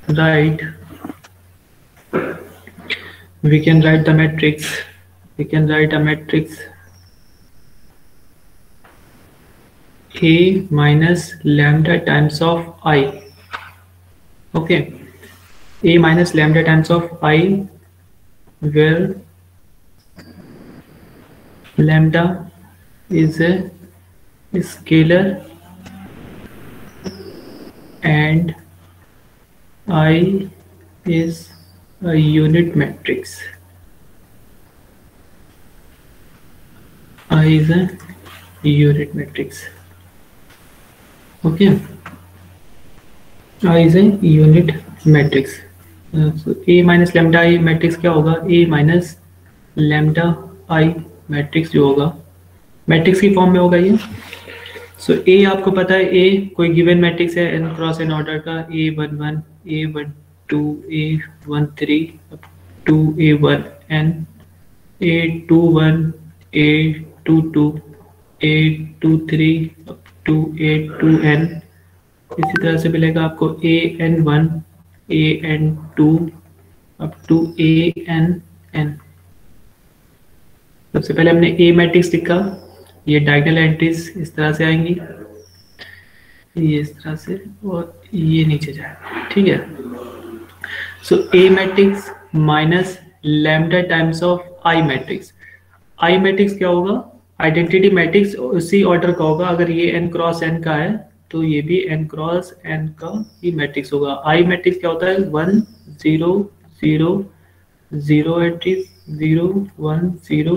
write we can write the matrix. We can write a matrix A minus lambda times of I. Okay, A minus lambda times of I, where lambda is a scalar and I is a unit matrix. I is a unit matrix. Okay, I is a unit matrix. So A minus lambda I matrix क्या होगा? A minus lambda I matrix जो होगा matrix की form में होगा ये. सो A आपको पता है, A कोई गिवन मैट्रिक्स है n क्रॉस n ऑर्डर का, A11 A12 A13 to A1n A21 A22 A23 up to A2n. इसी तरह से मिलेगा आपको AN1 AN2 up to ANn. सबसे पहले हमने A मैट्रिक्स लिखा, ये डायगोनल एंट्रीज इस तरह से आएंगी, ये इस तरह से और ये नीचे जाएगा. ठीक है. सो A matrix minus lambda times of I matrix. I matrix क्या होगा? आइडेंटिटी मैट्रिक्स उसी ऑर्डर का होगा. अगर ये n क्रॉस n का है तो ये भी n क्रॉस n का ही मैट्रिक्स होगा. I मैट्रिक्स क्या होता है? 1 0 0 0 एंट्रीज 0 1 0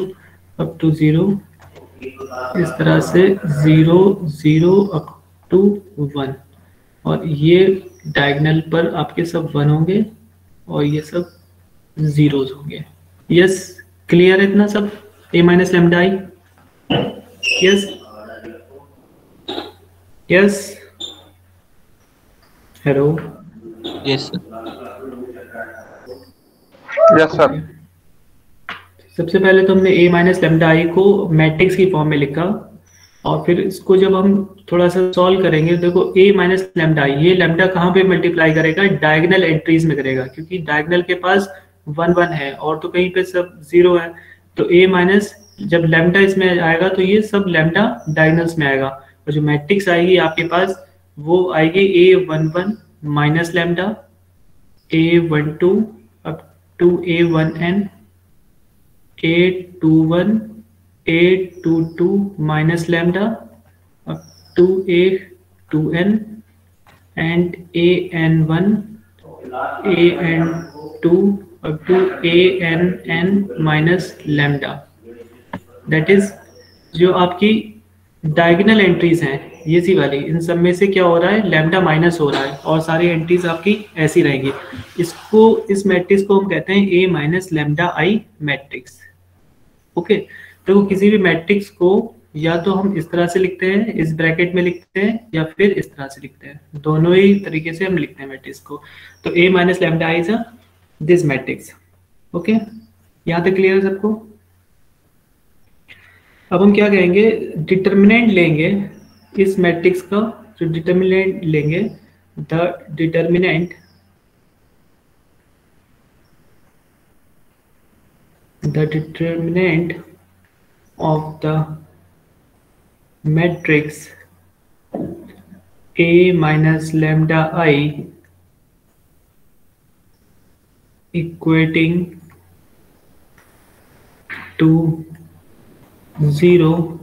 अप टू 0, इस तरह से 0 0 अप टू 1. और ये डायगोनल पर आपके सब 1 होंगे और ये सब जीरोज होंगे. यस, क्लियर है इतना सब? A minus lambda I. Yes yes, hello. Yes sir. सबसे पहले तो हमने A माइनस लैम्डा आई को मैट्रिक्स की फॉर्म में लिखा और फिर इसको जब हम थोड़ा सा सॉल्व करेंगे, देखो A माइनस लैम्डा आई, ये लैम्डा कहाँ पे मल्टीप्लाई करेगा? डायगोनल एंट्रीज में करेगा, क्योंकि डायगोनल के पास 1 1 है और तो कहीं पे सब 0 है. तो A माइनस जब लैम्डा इसमें आएगा तो ये सब लैम्डा डायगोनल्स में आएगा और जो मैट्रिक्स आएगी आपके पास वो आएगी A11 minus lambda A12 up to A1n A21 A22 minus lambda up to A2n and AN1 AN2 up to ANn minus lambda. That is जो आपकी डायगोनल एंट्रीज हैं ये सी वाली, इन सब में से क्या हो रहा है? लैम्डा माइनस हो रहा है और सारी एंट्रीज आपकी ऐसी रहेंगी. इसको, इस मैट्रिक्स को हम कहते हैं A minus lambda I matrix. Okay. तो किसी भी मैट्रिक्स को या तो हम इस तरह से लिखते हैं, इस ब्रैकेट में लिखते हैं, या फिर इस तरह से लिखते हैं. दोनों ही तरीके से हम लिखते हैं मैट्रिक्स को. तो A minus lambda I is this matrix. Okay, यहाँ तक क्लियर है सबको? अब हम क्या कहेंगे? डिटर्मिनेंट लेंगे इस मैट्रिक्स का. जो डिटर्मिनेंट लेंगे, the determinant of the matrix A minus lambda I equating to 0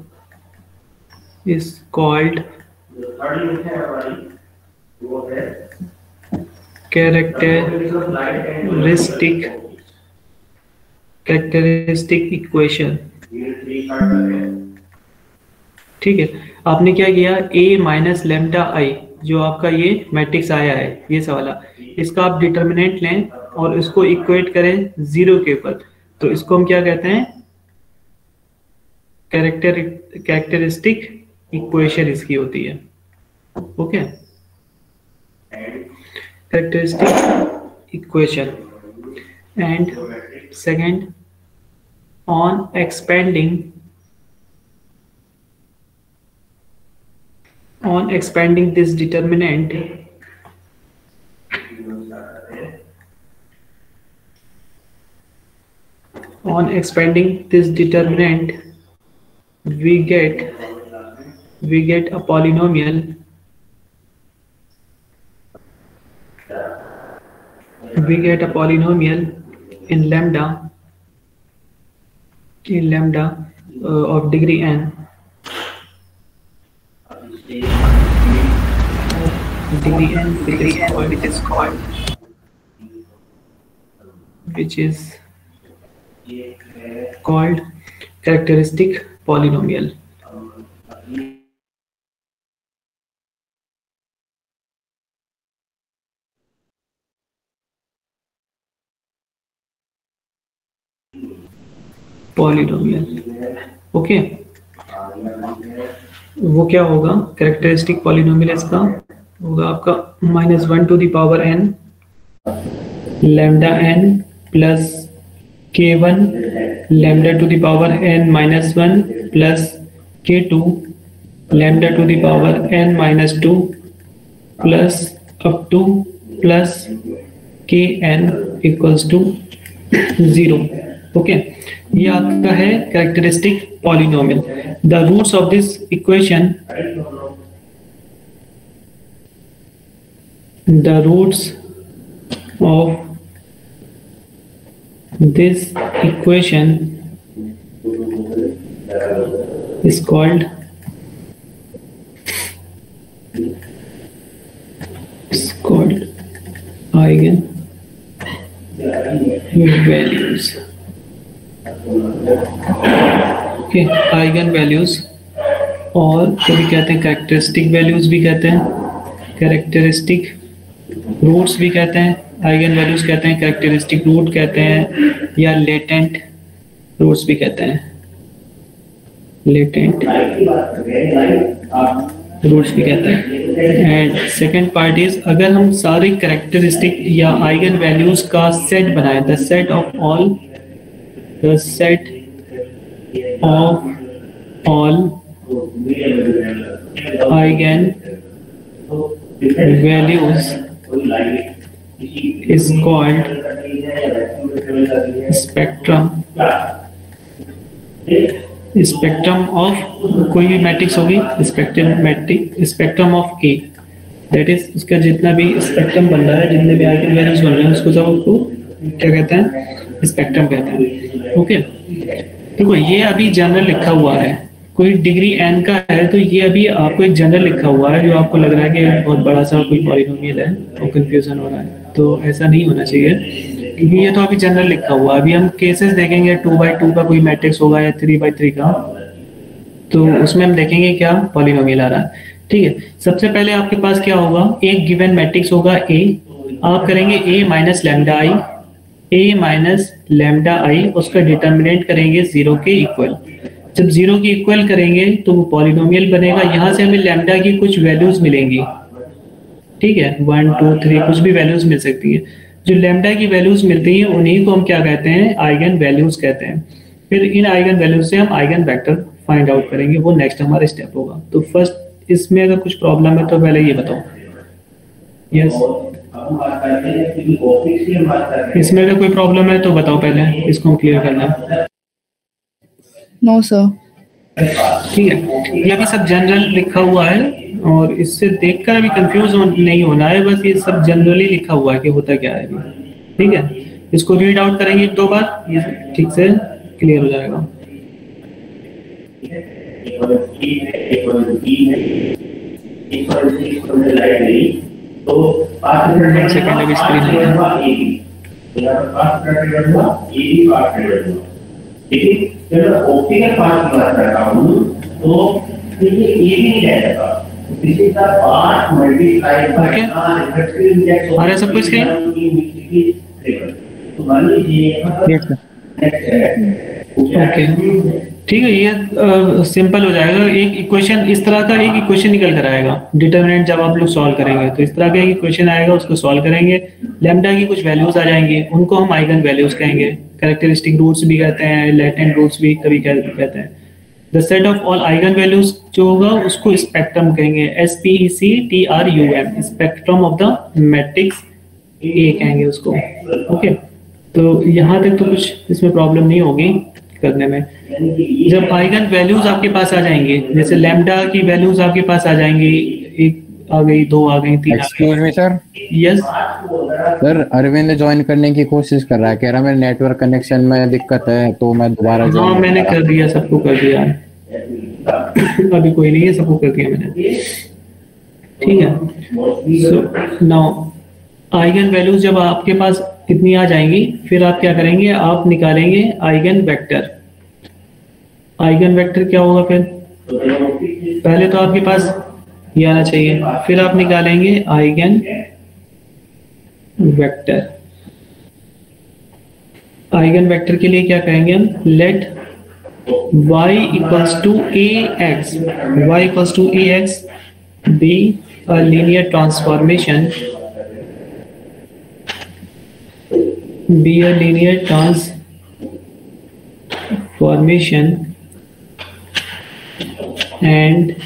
is called characteristic equation. ठीक है. आपने क्या किया? A माइनस लैम्डा आई जो आपका ये मैट्रिक्स आया है ये सवाला, इसका आप डिटर्मिनेंट लें और इसको इक्वेट करें 0 के ऊपर. तो इसको हम क्या कहते हैं? कैरेक्टरिस्टिक इक्वेशन इसकी होती है. Okay, characteristic equation. And second, on expanding this determinant On expanding this determinant, we get a polynomial. We get a polynomial in lambda of degree n, which is called characteristic polynomial. Okay, वो क्या होगा? Characteristic polynomial इसका होगा आपका -1 to the power n lambda n plus k1 lambda to the power n -1 plus k2 lambda to the power n -2 plus up to plus kn equals to 0. Okay, ये आपका है characteristic polynomial. The roots of this equation, the roots of this equation is called eigen values. Okay, eigen values, और कभी कहते हैं characteristic values भी कहते हैं, कैरेक्टरिस्टिक रूट्स भी कहते हैं, आइगन वैल्यूज कहते हैं, कैरेक्टरिस्टिक रूट कहते हैं, या लेटेंट रूट्स भी कहते हैं, लेटेंट रूट्स भी कहते हैं. एंड सेकेंड पार्ट इज, अगर हम सारी कैरेक्टरिस्टिक या आइगन वैल्यूज का सेट बनाएं, the set of all eigen values is called spectrum of कोई भी मैट्रिक्स होगी, spectrum of A, that is उसका जितना भी स्पेक्ट्रम बन रहा है, जितने भी आइगन वैल्यूज बन रहे हैं, उसको सब आपको क्या कहते हैं? स्पेक्ट्रम कहते हैं. ओके, देखो ये अभी जनरल लिखा हुआ है, कोई डिग्री n का है, तो ये अभी आपको एक जनरल लिखा हुआ है, जो आपको लग रहा है कि बहुत बड़ा सा कोई पॉलिनोमियल है और कंफ्यूजन हो रहा है, तो ऐसा नहीं होना चाहिए, क्योंकि ये तो अभी जनरल लिखा हुआ है. अभी हम केसेस देखेंगे, 2x2 का कोई मैट्रिक्स होगा या 3x3 का, तो उसमें हम देखेंगे क्या पॉलिनोमियल आ रहा है. ठीक है, सबसे पहले आपके पास क्या होगा? एक गिवन मैट्रिक्स होगा A, आप करेंगे A माइनस लैम्डा आई, उसका डिटर्मिनेंट करेंगे 0 के इक्वल. जब 0 के इक्वल करेंगे तो वो पॉलिनोमियल बनेगा. यहाँ से हमें लैम्डा की कुछ वैल्यूज मिलेंगी, ठीक है, 1 2 3 कुछ भी वैल्यूज मिल सकती है. जो लैम्डा की वैल्यूज मिलती हैं उन्हीं को हम क्या कहते हैं? आइगन वैल्यूज कहते हैं. फिर इन आइगन वैल्यूज से हम आइगन वेक्टर फाइंड आउट करेंगे, वो नेक्स्ट हमारा स्टेप होगा. तो फर्स्ट इसमें अगर कुछ प्रॉब्लम है तो पहले ये बताओ. यस, इसमें अगर कोई प्रॉब्लम है तो बताओ, पहले इसको क्लियर करना. No sir. ठीक है, ये अभी सब जनरल लिखा हुआ है, और इससे देखकर अभी कंफ्यूज नहीं होना है, बस ये सब जनरली लिखा हुआ है कि होता क्या है अभी. ठीक है, इसको रीड आउट करेंगे 1-2 बार, ये ठीक से क्लियर हो जाएगा. सेकंड अभी स्क्रीन ऑप्टिकल पार्ट की बात करता हूँ, तो ये भी नहीं रहेगा. This is the part multiplied by reflective index. आ रहा है सब कुछ स्क्रीन? तो मान लीजिए ओके, ठीक है, ये सिंपल हो जाएगा. एक इक्वेशन इस तरह का, एक इक्वेशन निकल कर आएगा, डिटरमिनेंट जब आप लोग सॉल्व करेंगे तो इस तरह का एक इक्वेशन आएगा, उसको सॉल्व करेंगे, लैम्डा की कुछ वैल्यूज आ जाएंगी, उनको हम आइगन वैल्यूज कहेंगे. कैरेक्टरिस्टिक रूट्स भी कहते हैं, लेटेंट रूट्स भी कभी कहते हैं. The set of all eigen values जो होगा उसको स्पेक्ट्रम कहेंगे, SPECTRUM, spectrum of the matrix A कहेंगे उसको। ओके, तो यहाँ तक तो कुछ इसमें प्रॉब्लम नहीं होगी करने में। जब आइगन वैल्यूज आपके पास आ जाएंगे, जैसे लैम्डा की वैल्यूज आपके पास आ जाएंगी, एक आ गई, दो आ गई, तीन आ एक्सक्यूज मी सर। गई। यस सर अरविंद ज्वाइन करने की कोशिश कर रहा है, कह रहा मेरे नेटवर्क कनेक्शन में दिक्कत है, तो मैं दोबारा हाँ, join मैंने कर कर दिया, सबको कर दिया है। अभी कोई नहीं है, सबको कर दिया मैंने। ठीक है, सो नाउ आइगन वैल्यूज जब आपके पास कितनी आ जाएंगी, फिर आप क्या करेंगे, आप निकालेंगे आइगन वेक्टर। आइगन वेक्टर क्या होगा फिर, पहले तो आपके पास ये आना चाहिए, फिर आप निकालेंगे आइगन वेक्टर। आइगन वेक्टर के लिए क्या कहेंगे हम, late y equals to ax, y equals to ax be a linear transformation, be a linear transformation, and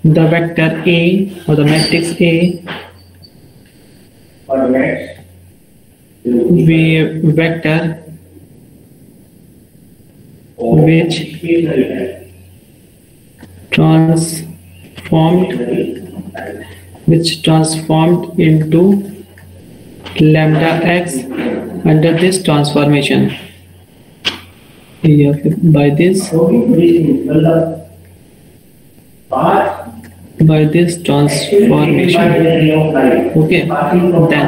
the vector A or the matrix A vector which transformed into lambda x under this transformation. Yeah, by this transformation. Okay, then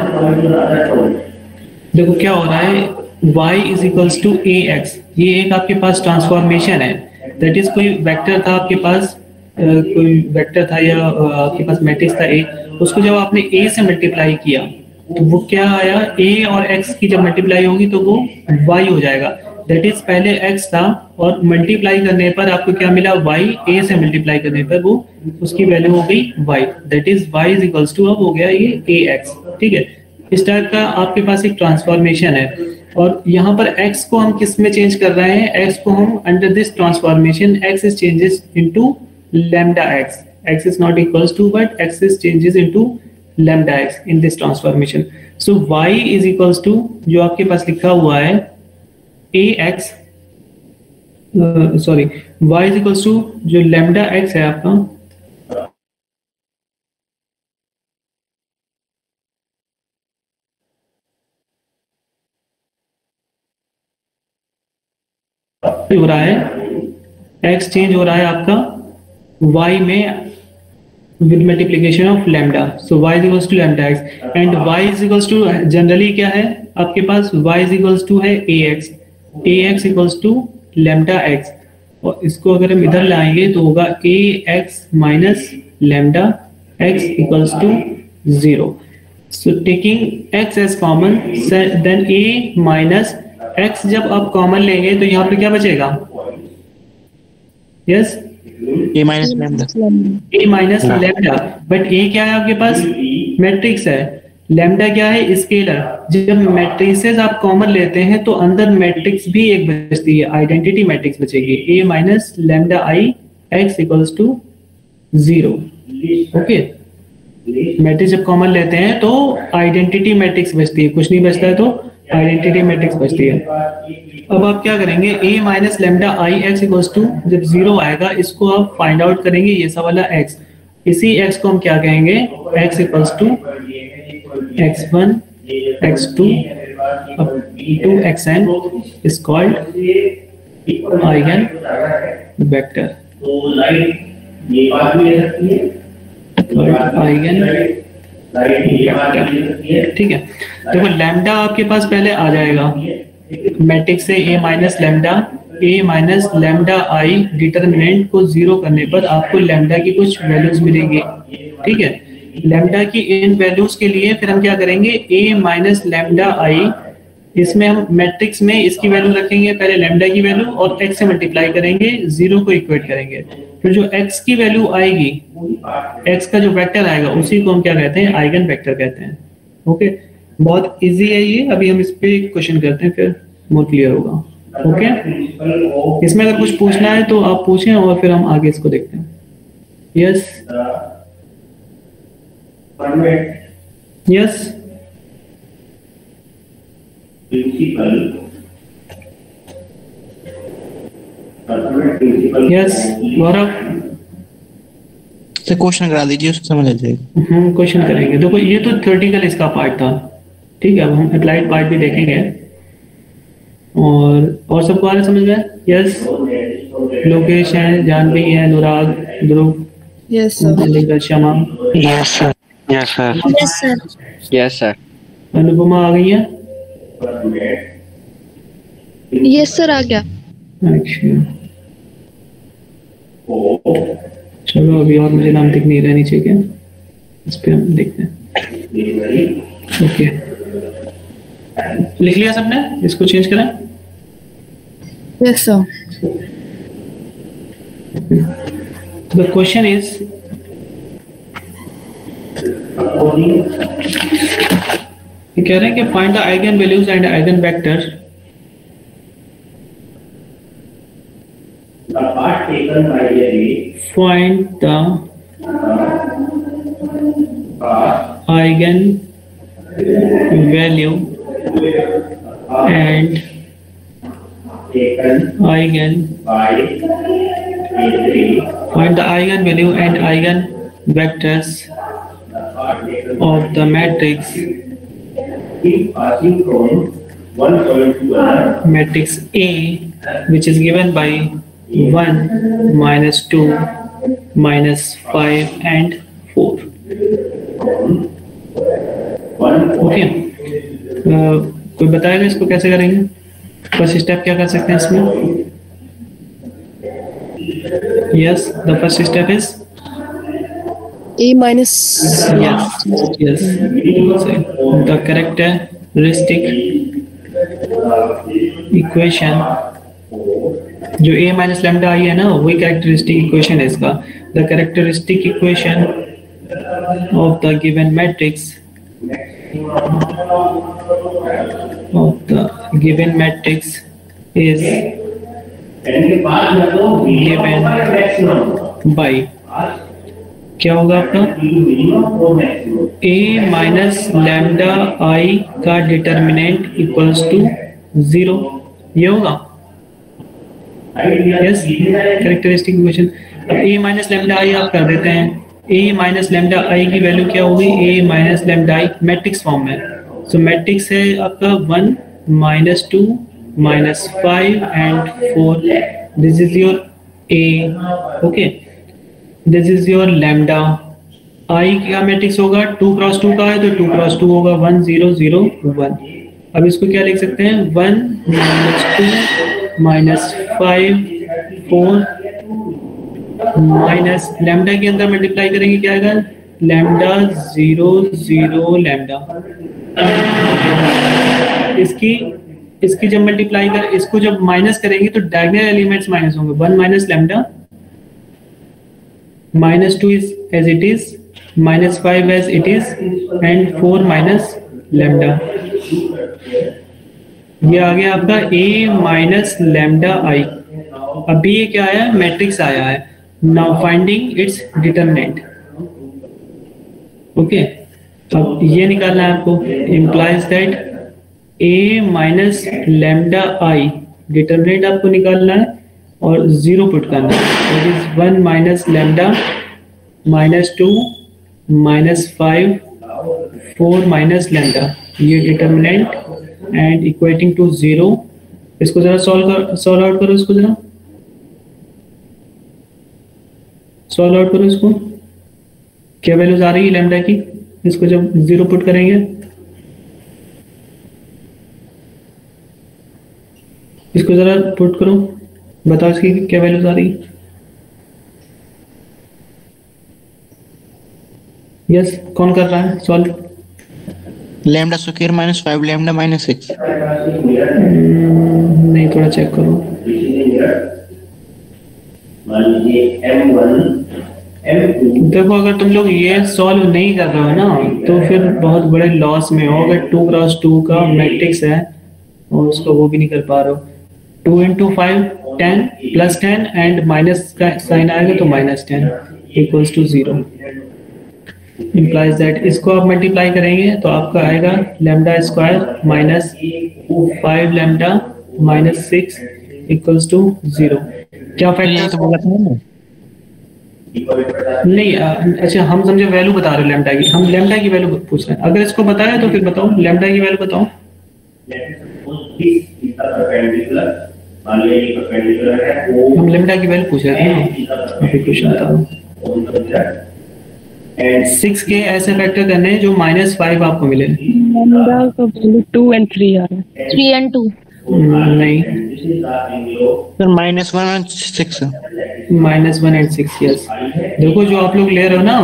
देखो क्या हो रहा है, y is equals to A X, ये एक आपके पास transformation है, दैट इज कोई वेक्टर था आपके पास, कोई वेक्टर था या आपके पास मैट्रिक्स था ए, उसको जब आपने ए से मल्टीप्लाई किया तो वो क्या आया, ए और एक्स की जब मल्टीप्लाई होगी तो वो y हो जाएगा, दैट इज पहले x था और मल्टीप्लाई करने पर आपको क्या मिला, y, a से मल्टीप्लाई करने पर वो उसकी वैल्यू हो गई y, that is y is equals to, अब हो गया ये ax। ठीक है, इस टाइप का आपके पास एक ट्रांसफॉर्मेशन है, और यहाँ पर x को हम किस में चेंज कर रहे हैं, x को हम under this transformation x is changes into lambda x, x is not equals to but x is changes into lambda x in this transformation. So y is equals to जो आपके पास लिखा हुआ है ax, sorry y is equals to जो lambda x है आपका, हो रहा है x चेंज हो रहा है आपका y में with multiplication of lambda, so y is equals to lambda x, and y is equals to generally क्या है आपके पास, y इज इक्वल्स टू है ax equals to lambda x, और इसको अगर हम इधर लाएंगे तो होगा ax minus lambda x equals to 0। So taking x as common, then a minus x जब आप कॉमन लेंगे तो यहाँ पे क्या बचेगा, yes a minus lambda, a minus lambda, but a क्या है आपके पास, मैट्रिक्स है, लैम्डा क्या है, स्केलर। जब मैट्रिसेस आप कॉमन लेते हैं तो अंदर मैट्रिक्स भी एक बचती है, आइडेंटिटी मैट्रिक्स बचेगी, a minus lambda i x equals to 0। Okay, matrix जब कॉमन लेते हैं तो आइडेंटिटी मैट्रिक्स बचती है, कुछ नहीं बचता है तो आइडेंटिटी मैट्रिक्स बचती है। अब आप क्या करेंगे, a minus lambda I X equals to, जब 0 आएगा इसको आप फाइंड आउट करेंगे, ये सब वाला x, इसी x को हम क्या कहेंगे, x equals to x1 x2 up to xn is called eigen vector, eigen vector. ठीक है, देखो लैम्डा आपके पास पहले आ जाएगा मैट्रिक्स से a minus lambda I, determinant को 0 करने पर आपको लैम्डा की कुछ वैल्यूज मिलेंगी। ठीक है, लैम्डा की इन वैल्यूज के लिए फिर हम क्या करेंगे, a माइनस लैम्डा आई, इसमें हम मैट्रिक्स में इसकी वैल्यू रखेंगे, पहले लैम्डा की वैल्यू और x से मल्टीप्लाई करेंगे, 0 को इक्वेट करेंगे, फिर जो x की वैल्यू आएगी, x का जो वेक्टर आएगा उसी को हम क्या कहते हैं, आइगन वेक्टर कहते हैं। ओके, बहुत इजी है ये, अभी हम इस पे क्वेश्चन करते हैं फिर मोर क्लियर होगा। ओके, इसमें अगर कुछ पूछना है तो आप पूछें और फिर हम आगे इसको देखते हैं। यस यस यस गौरव, सर क्वेश्चन करा दीजिए, उसको समझ आ जाएगा। हम क्वेश्चन करेंगे। देखो ये तो थ्योरेटिकल इसका पार्ट था, ठीक है। अब हम अप्लाइड पार्ट भी देखेंगे। और सबको आ रहा है समझ में? यस, लोकेश है, जानवी है, Anurag, Dhruv, Yes, sir. Kshama, yes sir. Yes sir. Yes, sir. Yes sir. Anupama आ गई है। Yes, sir. आ गया. अच्छा चलो, अभी और मुझे नाम दिख नहीं रहा नीचे क्या, इस पे हम देखते हैं। ओके, लिख लिया सबने? इसको चेंज करें। Yes, sir. The question is, ये कह रहे हैं कि find the eigen values and eigen vector find the eigen value and find the eigenvalue and eigen vectors of the matrix matrix A, which is given by 1, -2, -5 and 4. Okay, कोई बताएगा इसको कैसे करेंगे? फर्स्ट स्टेप क्या कर सकते हैं इसमें? Yes, the first step is A minus. yes the characteristic equation, जो a माइनस लैम्डा आई है ना, वही कैरेक्टरिस्टिक इक्वेशन है इसका। The characteristic equation of the given matrix is given by, क्या होगा आपका? a माइनस लैम्डा आई का डिटर्मिनेंट इक्वल्स टू 0, ये होगा। Yes, characteristic equation. अब a माइनस लैम्डा आई आप कर देते हैं। a माइनस लैम्डा आई की वैल्यू क्या होगी? a minus lambda I matrix form में। सो मैट्रिक्स है आपका 1, -2, -5 and 4। This is your a, okay. This is your lambda I का मैट्रिक्स होगा 2 क्रॉस 2 का है तो 2 क्रॉस 2 होगा 1 0 0 1। अब इसको क्या लिख सकते हैं? 1 -2 -5 4 माइनस लैम्डा के अंदर मल्टीप्लाई करेंगे, क्या आएगा? Lambda 0 0 lambda. इसकी जब मल्टीप्लाई कर, इसको जब माइनस करेंगे तो डायगोनल एलिमेंट्स माइनस होंगे। 1 minus lambda, -2 is as it is, -5 as it is and 4 minus lambda. ये आ गया आपका a माइनस लैम्डा आई। अभी ये क्या आया? मैट्रिक्स आया है। Now finding it's determinant. Okay, अब ये निकालना है आपको। Implies that a minus lambda I, determinant आपको निकालना है और 0 पुट करना है। That is 1 minus lambda -2 -5 4 minus lambda, ये डिटरमिनेंट एंड इक्वेटिंग टू 0। इसको जरा सॉल्व आउट करो, इसको जरा सॉल्व आउट करो। इसको क्या वैल्यूज आ रही है लैम्डा की? इसको जब 0 पुट करेंगे, इसको जरा पुट करो, बताओ इसकी क्या वैल्यूज आ रही है। यस, कौन कर रहा है सॉल्व? Lambda square -5 lambda -6। नहीं, थोड़ा चेक करो। देखो, अगर तुम लोग ये सॉल्व नहीं कर रहे हो ना तो फिर बहुत बड़े लॉस में हो। अगर 2 क्रॉस 2 का मैट्रिक्स है और उसको वो भी नहीं कर पा रहे हो, 2 × 5 10 +10 एंड माइनस का साइन आएगा तो -10 इक्वल्स टू 0। इम्प्लाइज दैट इसको आप मल्टीप्लाई करेंगे तो आपका आएगा lambda square minus 5 lambda minus 6 equals to 0। क्या ये फैक्टर तो बोला था ना। नहीं अच्छा हम समझे वैल्यू बता रहे हो लैम्डा की, हम लैम्डा की वैल्यू पूछ रहे हैं। अगर इसको बताया तो फिर बताओ लैम्डा की वैल्यू बताओ। हम लैम्डा की वैल्यू पूछ रहे थे ना, अभी क्वेश्चन बता रहा हूँ। 6 के ऐसे फैक्टर करने हैं जो -5 आपको मिले। लैम्डा का वैल्यू 2 and 3 आ रहा है। 3 and 2 नहीं सर -1 और 6। -1 and 6 यस। देखो जो आप लोग ले रहे हो ना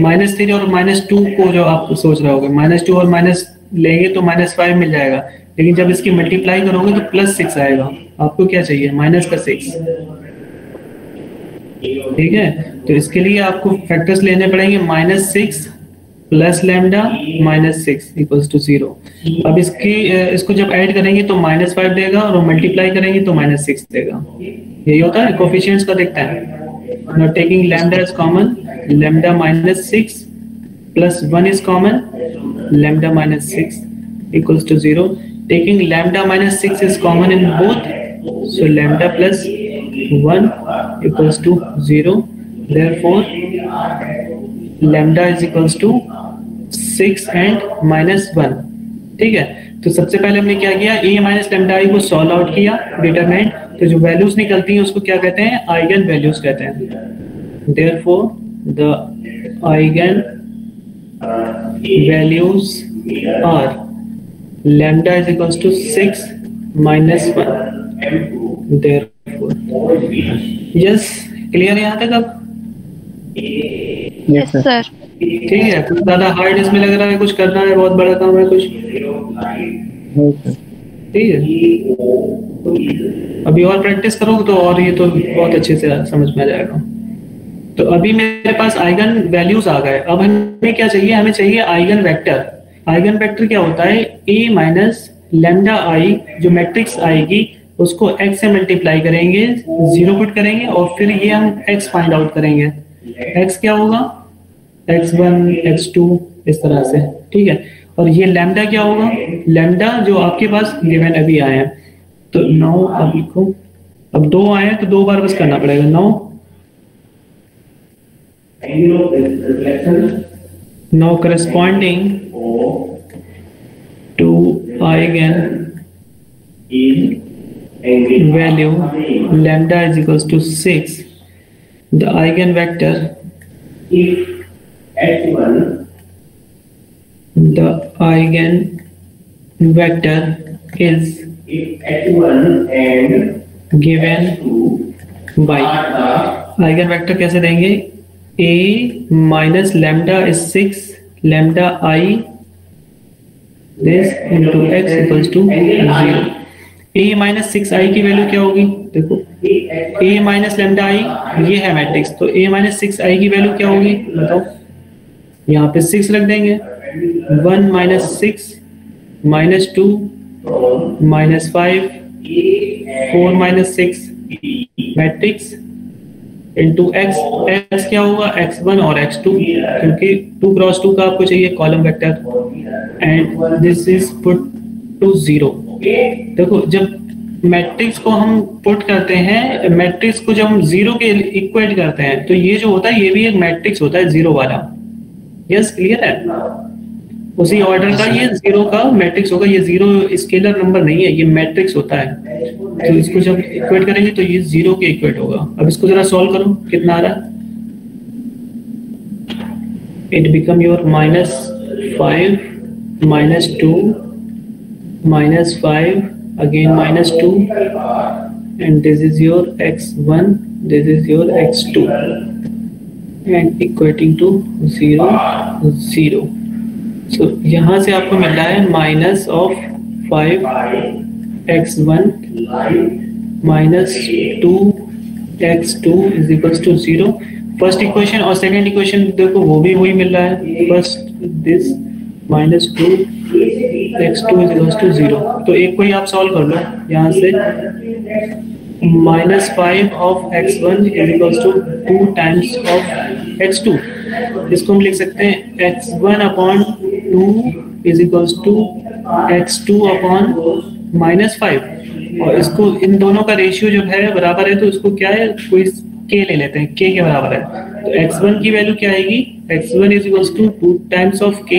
-3 और -2 को जो आप सोच रहे होगे, -2 और माइनस लेंगे तो -5 मिल जाएगा, लेकिन जब इसकी मल्टीप्लाई करोगे तो +6 आएगा। आपको क्या चाहिए? -6। ठीक है, तो इसके लिए आपको फैक्टर्स लेने पड़ेंगे -6 प्लस लैम्डा -6 इक्वल्स टू 0। अब इसको जब ऐड करेंगे तो -5 देगा और मल्टीप्लाई करेंगे तो -6 देगा। यही होता है, कोफिशिएंट्स का देखता है। Now taking lambda is common, lambda -6 plus 1 is common, lambda -6 equals to 0। Taking lambda -6 is common in both, so lambda plus 1 equals to 0. Therefore lambda is equals to 6 and -1। ठीक है, तो सबसे पहले हमने क्या किया, a माइनस लैम्डा आई को solve out किया, डिटरमाइंड। तो जो वैल्यूज निकलती हैं उसको क्या कहते हैं? आइगन वैल्यूज कहते हैं। Therefore the eigen values are lambda is equals to 6 minus 1। Therefore yes, clear यहाँ तक? अब यस सर। ठीक है, कुछ ज्यादा हार्ड इसमें लग रहा है, कुछ करना है, बहुत बड़ा काम है कुछ। ठीक है, अभी और प्रैक्टिस करोगे तो और ये तो बहुत अच्छे से समझ में आ जाएगा। तो अभी मेरे पास आइगन वैल्यूज आ गए। अब हमें क्या चाहिए? हमें चाहिए आइगन वेक्टर। आइगन वेक्टर क्या होता है? a माइनस लैम्डा आई जो मैट्रिक्स आएगी उसको x से मल्टीप्लाई करेंगे, 0 पुट करेंगे और फिर ये हम x फाइंड आउट करेंगे। x क्या होगा? x1 x2 इस तरह से। ठीक है, और ये लैम्डा क्या होगा? लैम्डा जो आपके पास गिवन अभी आए हैं। तो 9 अभी को अब 2 आए हैं तो 2 बार बस करना पड़ेगा। 9 now corresponding to eigen value lambda is equals to 6, the eigenvector If h1 the eigenvector is if h1 and given by eigenvector कैसे देंगे? a minus lambda is 6 lambda I this into x equals to 0। a minus 6i की value क्या होगी? देखो a minus lambda आई ये है matrix, तो a minus 6i की वैल्यू क्या होगी बताओ? यहाँ पे 6 रख देंगे। 1 minus 6 minus 2 minus 5 4 minus 6 matrix into x। x क्या होगा? x1 और x2, क्योंकि 2 क्रॉस 2 का आपको चाहिए column vector. And this is put to 0। देखो जब मैट्रिक्स को हम पुट करते हैं, मैट्रिक्स को जब हम 0 के इक्वेट करते हैं तो ये जो होता है ये भी एक मैट्रिक्स होता है 0 वाला। यस क्लियर है? उसी ऑर्डर का ये 0 का मैट्रिक्स होगा। ये 0 स्केलर नंबर नहीं है, ये मैट्रिक्स होता है। तो इसको जब इक्वेट करेंगे तो ये 0 के इक्वेट होगा। अब इसको जरा सॉल्व करो, कितना आ रहा है? It become your -5 -2 -5 again -2 and this is your x1, this is your x2 and equating to 0 0। so यहाँ से आपको मिल रहा है minus of 5 x1 minus 2 x2 is equals to 0। First equation और सेकंड इक्वेशन देखो वो भी वही मिल रहा है। First this -2 x2 is equals to 0। तो एक को ही आप सॉल्व कर लो यहाँ से। -5 of x1 is equals to 2 times of x2। इसको हम लिख सकते हैं x1 upon 2 is equals to x2 upon -5, और इसको इन दोनों का रेशियो जब है बराबर है तो इसको क्या है, कोई k ले लेते हैं, k के बराबर है, तो x1 की वैल्यू क्या आएगी, x1 is equals to 2 times of k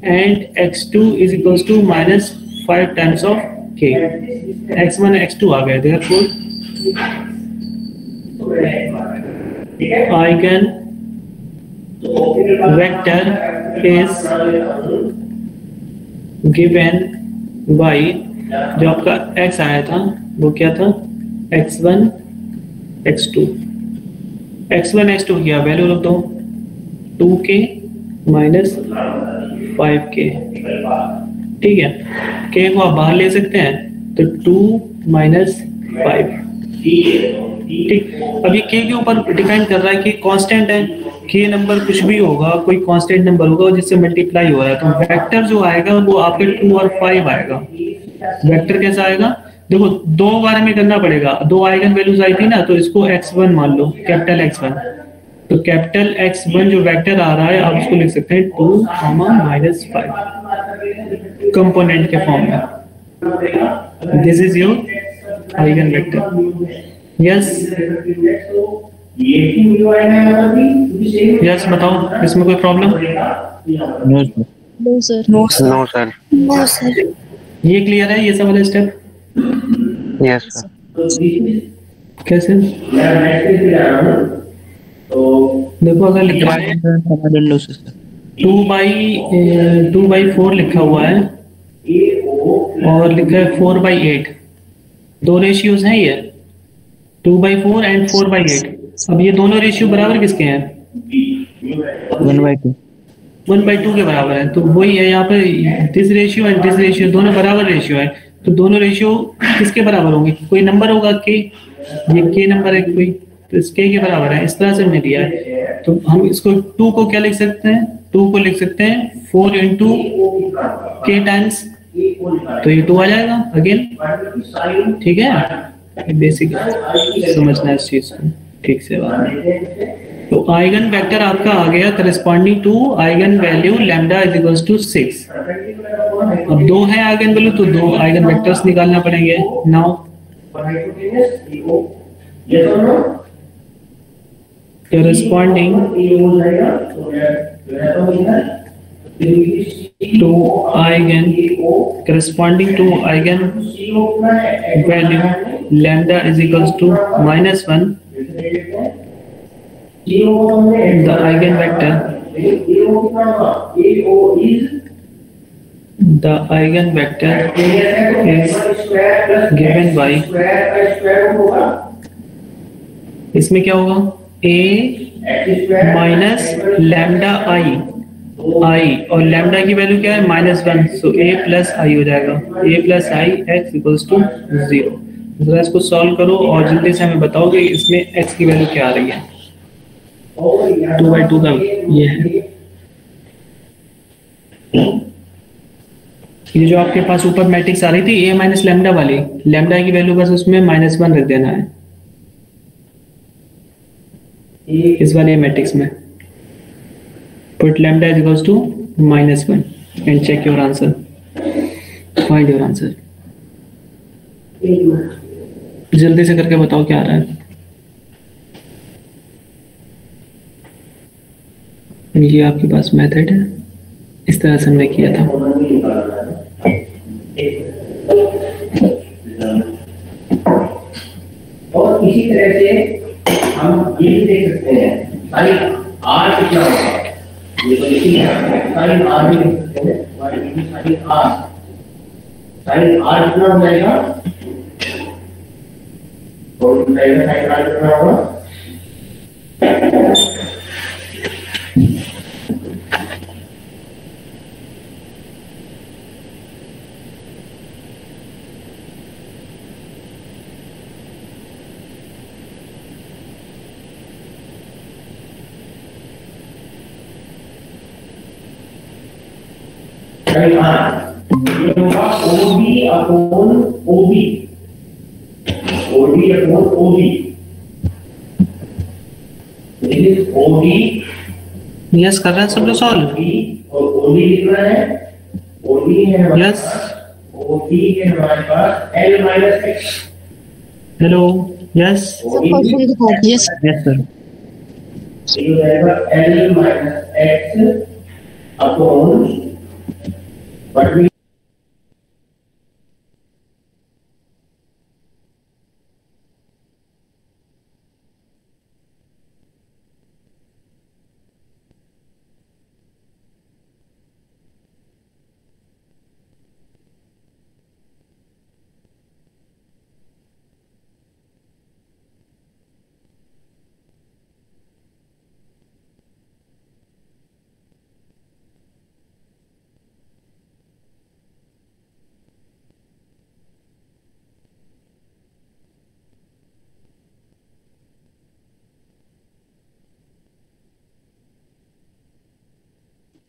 and x2 is equals to -5 times of k, x1 x2 आ गए। Therefore eigen vector is given by, जो आपका x आया था वो क्या था, x1 x2, x1 x2 की वैल्यू रख दो 2k माइनस 5k, ठीक है, k को आप बाहर ले सकते हैं तो 2 माइनस 5, ठीक। अभी k के ऊपर डिपेंड कर रहा है कि कांस्टेंट है, k नंबर कुछ भी होगा, कोई कांस्टेंट नंबर होगा जिससे मल्टीप्लाई हो रहा है, तो वेक्टर जो आएगा वो आपके 2 और 5 आएगा। वेक्टर कैसा आएगा, देखो दो बार में करना पड़ेगा, दो आइगन वैल्यूज आई थी ना, तो इसको x1 मान लो, कैपिटल x1, तो कैपिटल x1 जो वेक्टर आ रहा है आप उसको लिख सकते हैं 2, -5 कंपोनेंट के फॉर्म में। This is your eigen vector. Yes yes, बताओ इसमें कोई problem? No sir. No sir. No sir. No sir. ये क्लियर है, ये सब वाला स्टेप? Yes sir. कैसे? देखो अगर लिखा है 2/4 लिखा हुआ है और लिखा है 4/8, दो रेशियोज हैं ये, 2/4 एंड 4/8। अब ये दोनों रेशियो बराबर किसके हैं? 1/2। 1/2 के बराबर है, तो वही है यहाँ पे, this ratio and this ratio दोनों बराबर रेशियो है, तो दोनों रेशियो किसके बराबर होंगे? कोई नंबर होगा के, ये के नंबर है कोई, तो इसके के बराबर है, इस तरह से हमने दिया है। तो हम इसको 2 को क्या लिख सकते हैं, 2 को लिख सकते हैं 4 इंटू के टाइम्स, तो ये 2 आ जाएगा अगेन, ठीक है। बेसिक समझना है इस चीज को ठीक से बात। तो आइगन वेक्टर आपका आ गया corresponding to eigen value lambda is equals to 6। अब 2 है आइगन वैल्यू, तो 2 आइगन वेक्टर्स निकालना पड़ेंगे। Now corresponding to eigen value lambda is equals to -1, the eigenvector is given by, इसमें क्या होगा, a माइनस लैम्डा आई, और लैम्डा की वैल्यू क्या है, -1, सो a प्लस आई हो जाएगा, a plus I x equals to 0। जरा इसको सॉल्व करो और जल्दी से हमें बताओ कि इसमें x की वैल्यू क्या आ रही है। 2/2 का ये है, ये जो आपके पास ऊपर मैट्रिक्स आ रही थी a माइनस लैम्डा वाली, लैम्डा की वैल्यू बस उसमें -1 रख देना है इस वाले मैट्रिक्स में। Put lambda is equals to -1 and check your answer, find your answer. जल्दी से करके बताओ क्या आ रहा है। ये आपके पास मेथड है, इस तरह से हमने किया था। और इसी तरह से हम ये भी देख सकते हैं साइन आर कितना होगा, ये तो लिखी है साइन आर भी देख सकते हैं, साइन आर कितना हो जाएगा, और साइन आर कितना होगा, OB upon OB, OB upon OB, this is OB yes कर रहे हैं सब लोग सॉल्व। और ओडी लिखना है, ओडी है हमारे यस पास, ओडी है हमारे पास L minus x. Hello yes yes yes sir. ये हो जाएगा L minus x upon but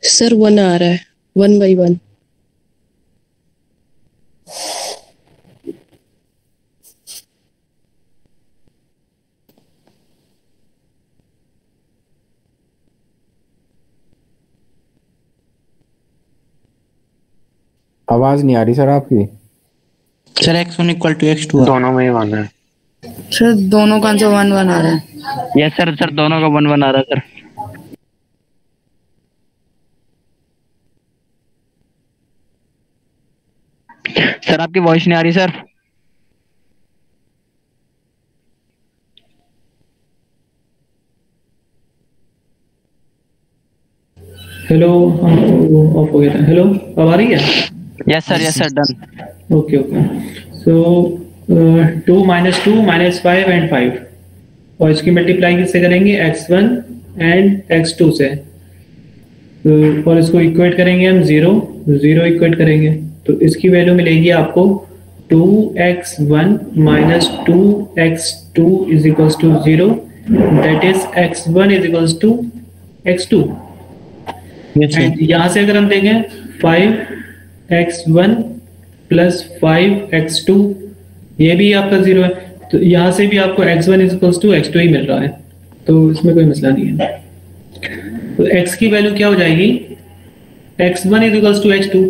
sir 1 आ रहा है 1 by 1। आवाज नहीं आ रही सर आपकी। Sir x1 equal to x2 दोनों में ही 1 है। सर दोनों का आंसर 1 1 आ रहा है। यस सर, सर दोनों का 1 1 आ रहा है सर। सर आपकी वॉइस नहीं आ रही सर। हेलो ऑफ हो गया था। हेलो अब आ रही है? Yes sir done. Okay okay. So 2 minus 2 minus 5 and 5 और इसकी मल्टीप्लाई किससे करेंगे? x1 एंड x2 से। और इसको इक्वेट करेंगे हम 0 इक्वेट करेंगे तो इसकी वैल्यू मिलेगी आपको 2x1 minus 2x2 is equals to 0, that is x1 is equals to x2। यहाँ से अगर हम देखें 5x1 प्लस 5x2 ये भी आपका 0 है तो यहाँ से भी आपको x1 is equals to x2 ही मिल रहा है तो इसमें कोई मसला नहीं है। तो x की वैल्यू क्या हो जाएगी? x1 is equals to x2।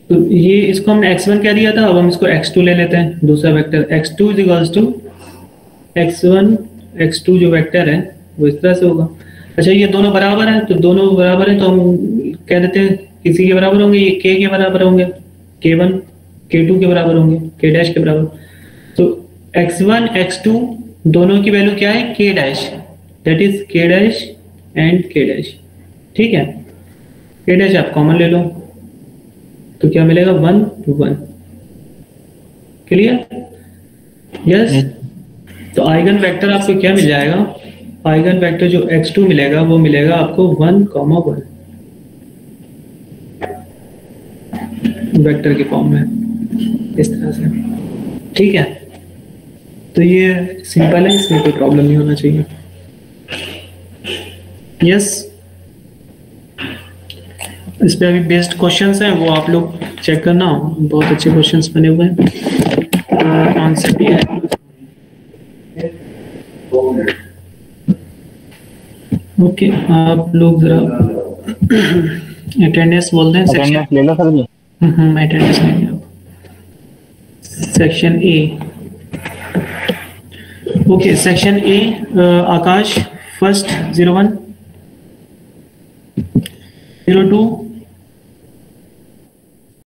तो ये इसको हमने x1 क्या दिया था, अब हम इसको x2 ले लेते हैं दूसरा vector. x2 is equals to x1 x2 जो वेक्टर है वो इस तरह से होगा। अच्छा ये दोनों बराबर हैं तो दोनों बराबर हैं तो हम कह देते हैं किसी के बराबर होंगे, ये k के बराबर होंगे, k1 k2 के बराबर होंगे, k डैश के बराबर। तो x1 x2 दोनों की वैल्यू क्या है? k dash, that is k dash and k dash. ठीक है, k डैश आप कॉमन ले लो तो क्या मिलेगा? 1 1। क्लियर? यस। तो आइगन वेक्टर आपको क्या मिल जाएगा? आइगन वेक्टर जो x2 मिलेगा वो मिलेगा आपको 1, 1 वेक्टर के फॉर्म में इस तरह से। ठीक है, तो ये सिंपल है, इसमें कोई प्रॉब्लम नहीं होना चाहिए। यस, इस पे अभी बेस्ड क्वेश्चंस हैं वो आप लोग चेक करना, बहुत अच्छे क्वेश्चंस बने हुए हैं। कौन से भी है? ओके, आप लोग जरा अटेंडेंस बोल दें। अटेंडेंस ले लो सर जी। अटेंडेंस लेंगे आप। Section A. Okay, section A Akash first 01 02